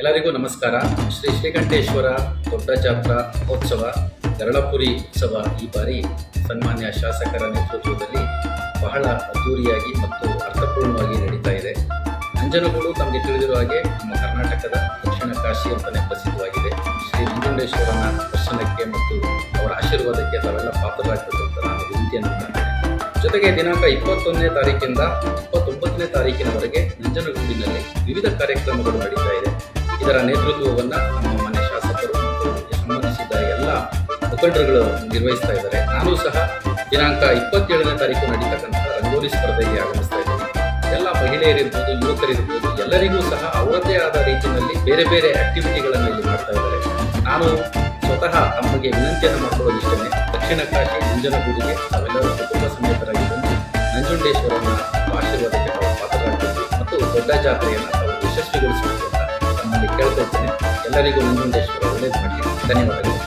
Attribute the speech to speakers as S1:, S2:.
S1: ಎಲ್ಲರಿಗೂ ನಮಸ್ಕಾರ. ಶ್ರೀ ಶ್ರೀಕಂಠೇಶ್ವರ ದೊಡ್ಡ ಜಾತ್ರಾ ಮಹೋತ್ಸವ ಗರಳಪುರಿ ಉತ್ಸವ ಈ ಬಾರಿ ಸನ್ಮಾನ್ಯ ಶಾಸಕರ ನೇತೃತ್ವದಲ್ಲಿ ಬಹಳ ಅದ್ದೂರಿಯಾಗಿ ಮತ್ತು ಅರ್ಥಪೂರ್ಣವಾಗಿ ನಡೀತಾ ಇದೆ. ನಂಜನಗೂಡು ತಮಗೆ ತಿಳಿದಿರುವ ಹಾಗೆ ನಮ್ಮ ಕರ್ನಾಟಕದ ದಕ್ಷಿಣ ಕಾಶಿ ಅಂತಲೇ ಪ್ರಸಿದ್ಧವಾಗಿದೆ. ಶ್ರೀ ನಂಜುಂಡೇಶ್ವರನ ದರ್ಶನಕ್ಕೆ ಮತ್ತು ಅವರ ಆಶೀರ್ವಾದಕ್ಕೆ ತಾವೆಲ್ಲ ಪಾತ್ರರಾಗಬೇಕು ಅಂತ ನಾನು ವಿನಂತಿಯನ್ನು ಮಾಡ್ತೇನೆ. ಜೊತೆಗೆ ದಿನಾಂಕ 21ನೇ ತಾರೀಕಿಂದ 29ನೇ ತಾರೀಕಿನವರೆಗೆ ನಂಜನಗೂಡಿನಲ್ಲಿ ವಿವಿಧ ಕಾರ್ಯಕ್ರಮಗಳು ನಡೀತಾ ಇದೆ. ಇದರ ನೇತೃತ್ವವನ್ನು ನಮ್ಮ ಮನೆ ಶಾಸಕರು ಮತ್ತು ಸಂಬಂಧಿಸಿದ ಎಲ್ಲ ಮುಖಂಡರುಗಳು ನಿರ್ವಹಿಸ್ತಾ ಇದ್ದಾರೆ. ನಾನು ಸಹ ದಿನಾಂಕ 27ನೇ ತಾರೀಕು ನಡೀತಕ್ಕಂಥ ರಂಗೋಲಿ ಸ್ಪರ್ಧೆಗೆ ಆಗಮಿಸ್ತಾ ಇದ್ದೀನಿ. ಎಲ್ಲ ಮಹಿಳೆಯರಿರ್ಬೋದು, ಯುವಕರಿರ್ಬೋದು, ಎಲ್ಲರಿಗೂ ಸಹ ಅವರದ್ದೇ ಆದ ರೀತಿಯಲ್ಲಿ ಬೇರೆ ಬೇರೆ ಆಕ್ಟಿವಿಟಿಗಳನ್ನು ಇಲ್ಲಿ ಮಾಡ್ತಾ ಇದ್ದಾರೆ. ನಾನು ಸ್ವತಃ ತಮಗೆ ವಿನಂತಿಯನ್ನು ಮಾಡ್ಕೊಳ್ಳೋದು ಇಷ್ಟೇ, ದಕ್ಷಿಣ ಕಾಶಿ ನಂಜನಗೂಡಿಗೆ ನಾವೆಲ್ಲರೂ ಕುಟುಂಬ ಸಮೇತರಾಗಿ ಬಂದು ನಂಜುಂಡೇಶ್ವರನ ಆಶೀರ್ವಾದಕ್ಕೆ ನಾವು ಪಾತ್ರರಾಗಬೇಕು ಮತ್ತು ದೊಡ್ಡ ಜಾತ್ರೆಯನ್ನು ನಾವು ಯಶಸ್ವಿಗೊಳಿಸಬೇಕು ಅಂತ ನಮ್ಮಲ್ಲಿ ಕೇಳ್ಕೊಳ್ತೇನೆ. ಎಲ್ಲರಿಗೂ ನಂಜುಂಡೇಶ್ವರ ಒಳ್ಳೆಯದು ಮಾಡಲಿ. ಧನ್ಯವಾದಗಳು.